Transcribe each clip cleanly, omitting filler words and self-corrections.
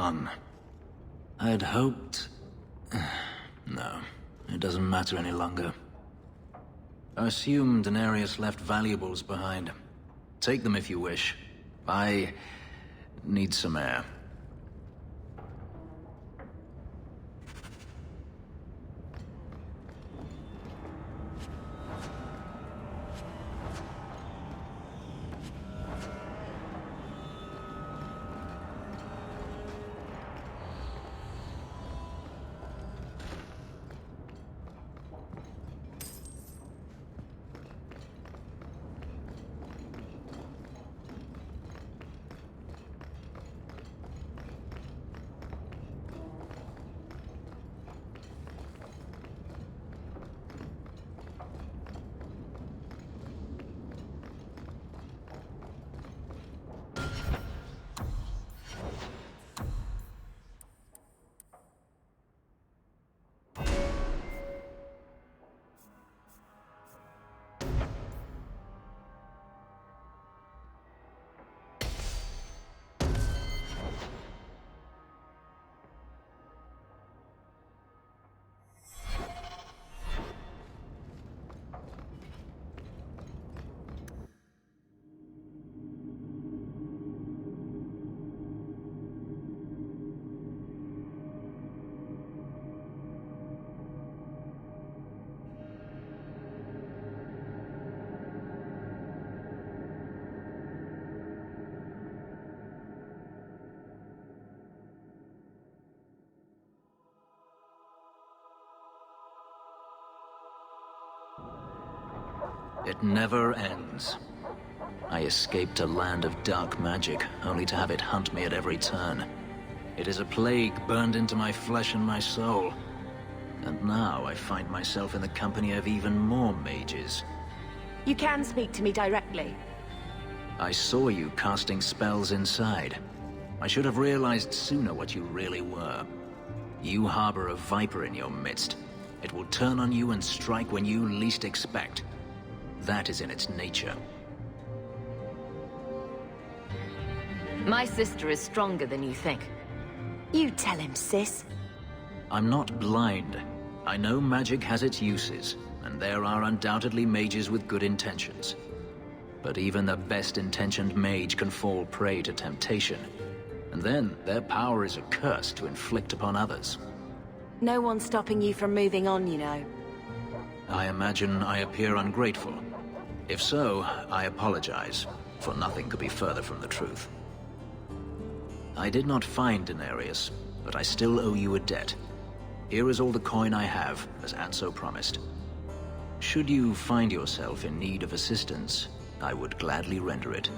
gone. I'd hoped... No, it doesn't matter any longer. I assume Denarius left valuables behind. Take them if you wish. I need some air. It never ends. I escaped a land of dark magic, only to have it hunt me at every turn. It is a plague burned into my flesh and my soul. And now I find myself in the company of even more mages. You can speak to me directly. I saw you casting spells inside. I should have realized sooner what you really were. You harbor a viper in your midst. It will turn on you and strike when you least expect. That is in its nature. My sister is stronger than you think. You tell him, sis. I'm not blind. I know magic has its uses, and there are undoubtedly mages with good intentions. But even the best-intentioned mage can fall prey to temptation. And then their power is a curse to inflict upon others. No one's stopping you from moving on, you know. I imagine I appear ungrateful. If so, I apologize, for nothing could be further from the truth. I did not find Denarius, but I still owe you a debt. Here is all the coin I have, as Anso promised. Should you find yourself in need of assistance, I would gladly render it.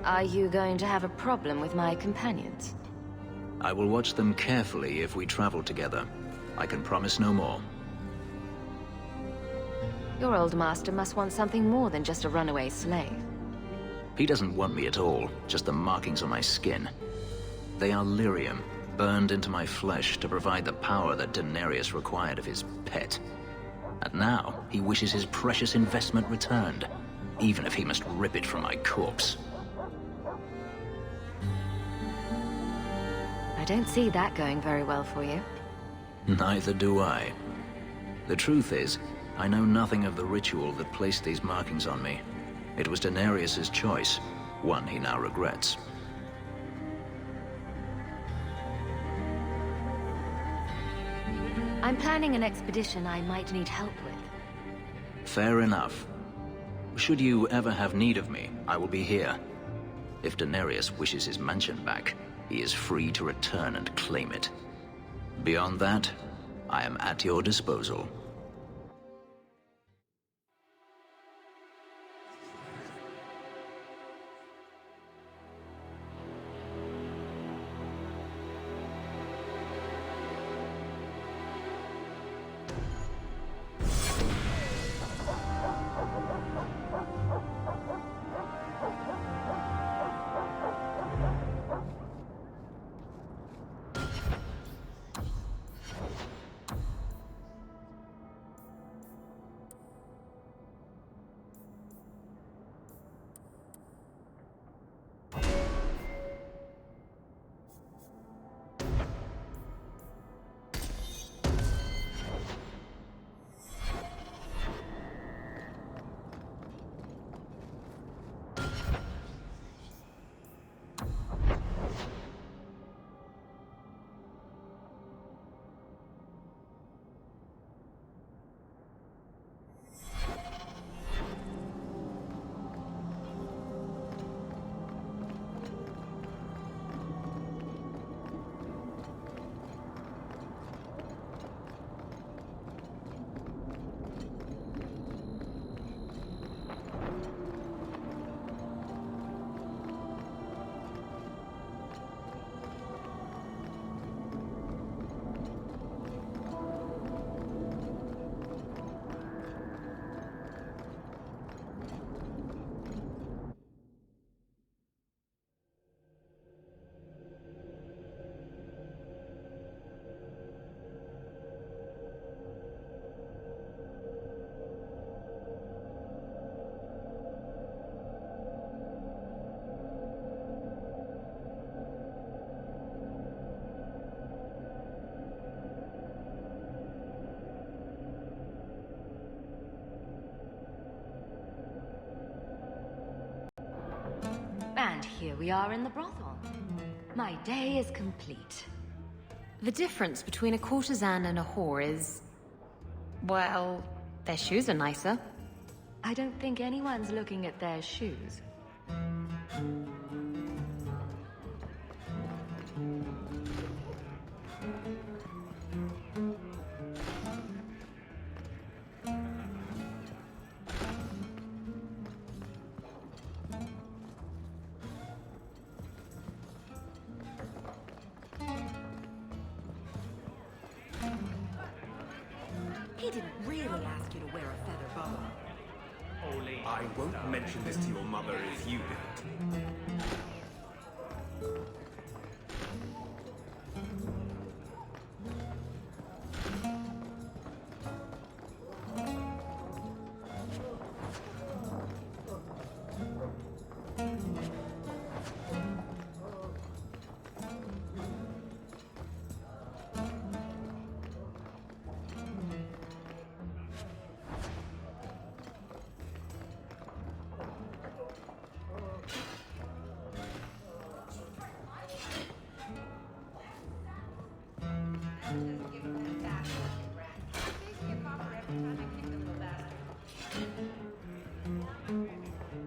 Are you going to have a problem with my companions? I will watch them carefully if we travel together. I can promise no more. Your old master must want something more than just a runaway slave. He doesn't want me at all, just the markings on my skin. They are lyrium, burned into my flesh to provide the power that Denarius required of his pet. And now, he wishes his precious investment returned, even if he must rip it from my corpse. I don't see that going very well for you. Neither do I. The truth is, I know nothing of the ritual that placed these markings on me. It was Denarius's choice, one he now regrets. I'm planning an expedition I might need help with. Fair enough. Should you ever have need of me, I will be here. If Denarius wishes his mansion back, he is free to return and claim it. Beyond that, I am at your disposal. here we are in the brothel. My day is complete. The difference between a courtesan and a whore is... well, their shoes are nicer. I don't think anyone's looking at their shoes. He didn't really ask you to wear a feather boa. I won't mention this to your mother if you don't.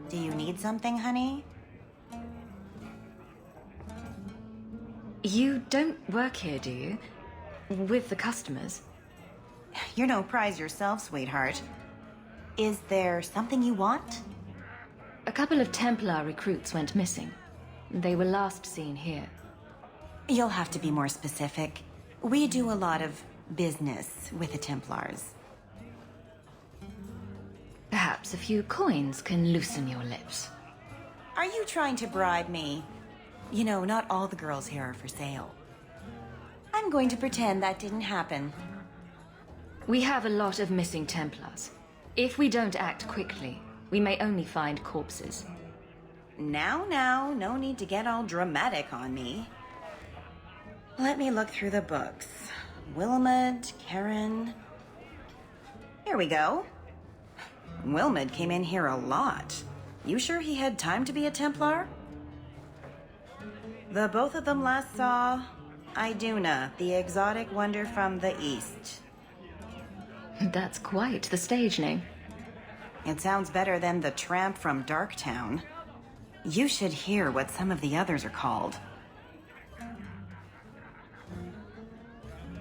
Do you need something, honey? You don't work here, do you? With the customers? You're no prize yourself, sweetheart. Is there something you want? A couple of Templar recruits went missing. They were last seen here. You'll have to be more specific. We do a lot of business with the Templars. Perhaps a few coins can loosen your lips. Are you trying to bribe me? You know, not all the girls here are for sale. I'm going to pretend that didn't happen. We have a lot of missing Templars. If we don't act quickly, we may only find corpses. Now, no need to get all dramatic on me. Let me look through the books. Wilmot, Karen... Here we go. Wilmot came in here a lot. You sure he had time to be a Templar? The both of them last saw Iduna, the exotic wonder from the East. That's quite the stage name. It sounds better than the tramp from Darktown. You should hear what some of the others are called.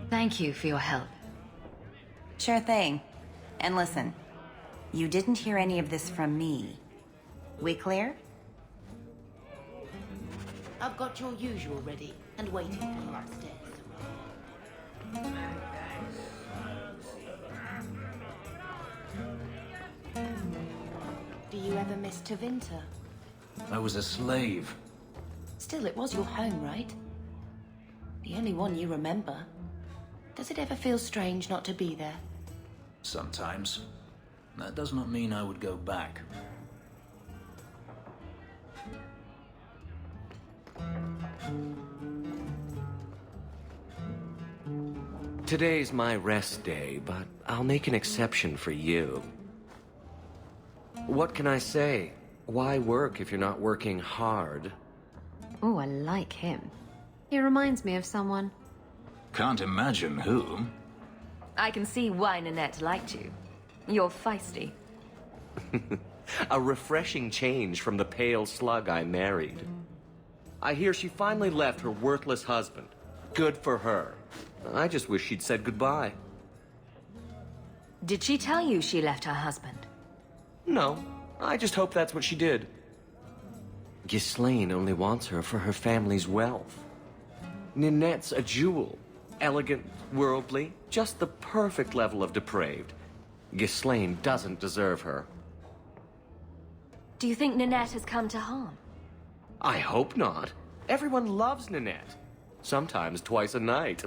Thank you for your help. Sure thing. And listen, you didn't hear any of this from me. We clear? I've got your usual ready and waiting for you upstairs. Do you ever miss Tevinter? I was a slave. Still, it was your home, right? The only one you remember. Does it ever feel strange not to be there? Sometimes. That does not mean I would go back. Today's my rest day, but I'll make an exception for you. What can I say? Why work if you're not working hard? Oh, I like him. He reminds me of someone. Can't imagine who. I can see why Nanette liked you. You're feisty. A refreshing change from the pale slug I married. I hear she finally left her worthless husband. Good for her. I just wish she'd said goodbye. Did she tell you she left her husband? No, I just hope that's what she did. Ghislaine only wants her for her family's wealth. Ninette's a jewel. Elegant, worldly, just the perfect level of depraved. Ghislaine doesn't deserve her. Do you think Nanette has come to harm? I hope not. Everyone loves Ninette. Sometimes twice a night.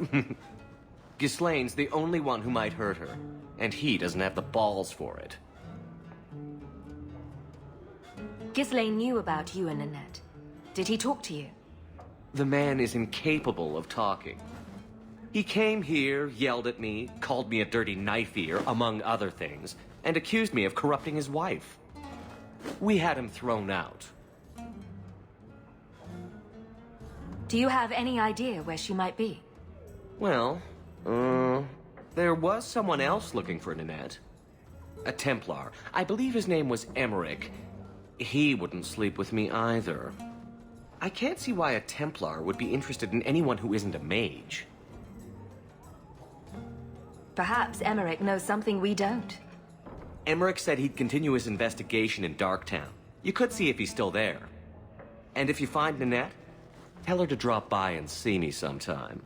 Ghislaine's the only one who might hurt her, and he doesn't have the balls for it. Ghislaine knew about you and Nanette. Did he talk to you? The man is incapable of talking. He came here, yelled at me, called me a dirty knife-ear, among other things, and accused me of corrupting his wife. We had him thrown out. Do you have any idea where she might be? Well, there was someone else looking for Nanette. A Templar. I believe his name was Emmerich. He wouldn't sleep with me either. I can't see why a Templar would be interested in anyone who isn't a mage. Perhaps Emmerich knows something we don't. Emmerich said he'd continue his investigation in Darktown. You could see if he's still there. And if you find Nanette, tell her to drop by and see me sometime.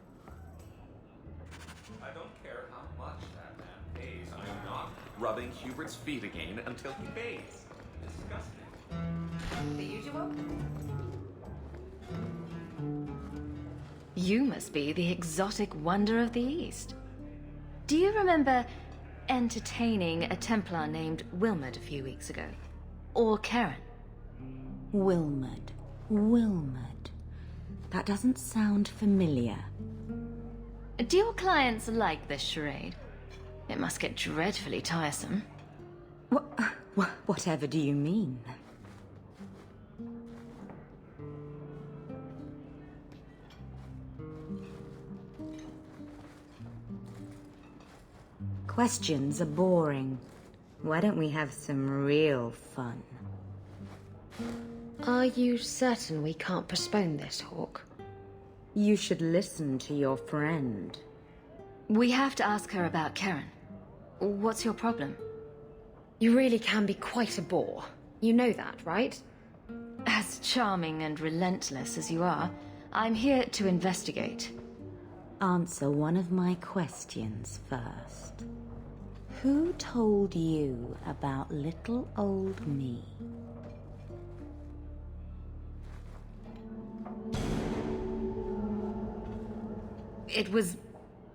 I don't care how much that man pays. I'm not rubbing Hubert's feet again until he pays. Disgusting. The usual? You must be the exotic wonder of the East. Do you remember entertaining a Templar named Wilmot a few weeks ago? Or Karen? Wilmot. Wilmot. That doesn't sound familiar. Do your clients like this charade? It must get dreadfully tiresome. Whatever do you mean? Questions are boring. Why don't we have some real fun? Are you certain we can't postpone this, Hawk? You should listen to your friend. We have to ask her about Karen. What's your problem? You really can be quite a bore. You know that, right? As charming and relentless as you are, I'm here to investigate. Answer one of my questions first. Who told you about little old me? It was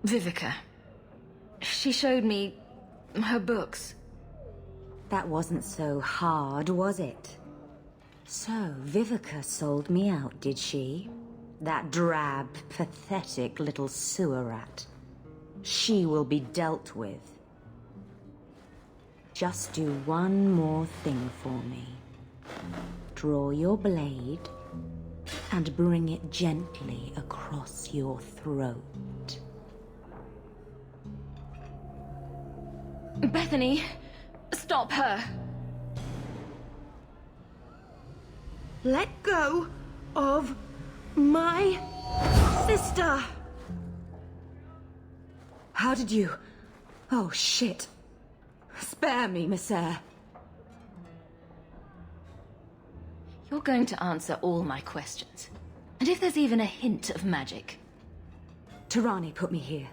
Vivica. She showed me her books. That wasn't so hard, was it? So, Vivica sold me out, did she? That drab, pathetic little sewer rat. She will be dealt with. Just do one more thing for me. Draw your blade and bring it gently across your throat. Bethany, stop her. Let go of my sister! How did you... Oh, shit. Spare me, Messer. You're going to answer all my questions. And if there's even a hint of magic. Tirani put me here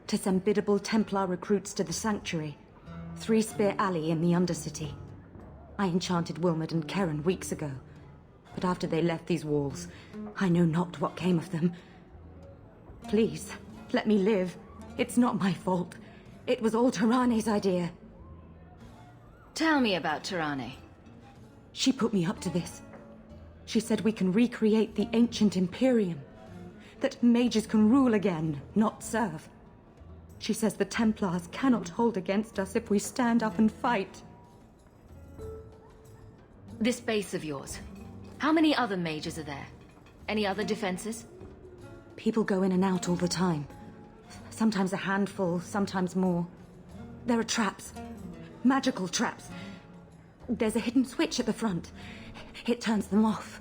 to send biddable Templar recruits to the Sanctuary. Three Spear Alley in the Undercity. I enchanted Wilmot and Karen weeks ago. But after they left these walls, I know not what came of them. Please, let me live. It's not my fault. It was all Tirani's idea. Tell me about Tirani. She put me up to this. She said we can recreate the ancient Imperium. That mages can rule again, not serve. She says the Templars cannot hold against us if we stand up and fight. This base of yours, how many other mages are there? Any other defenses? People go in and out all the time. Sometimes a handful, sometimes more. There are traps. Magical traps. There's a hidden switch at the front. It turns them off.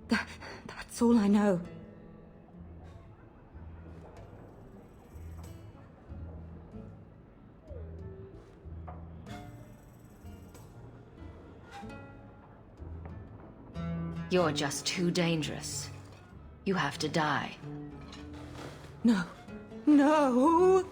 That's all I know. You're just too dangerous. You have to die. No. No!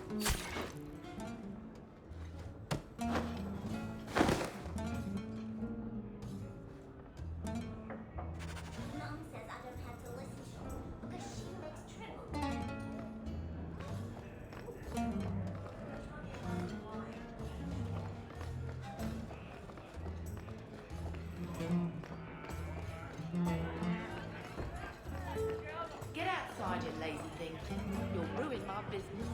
Get outside, you lazy thing. You'll ruin my business.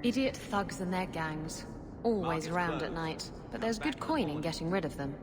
Idiot thugs and their gangs. Always around at night, but there's good coin in getting rid of them.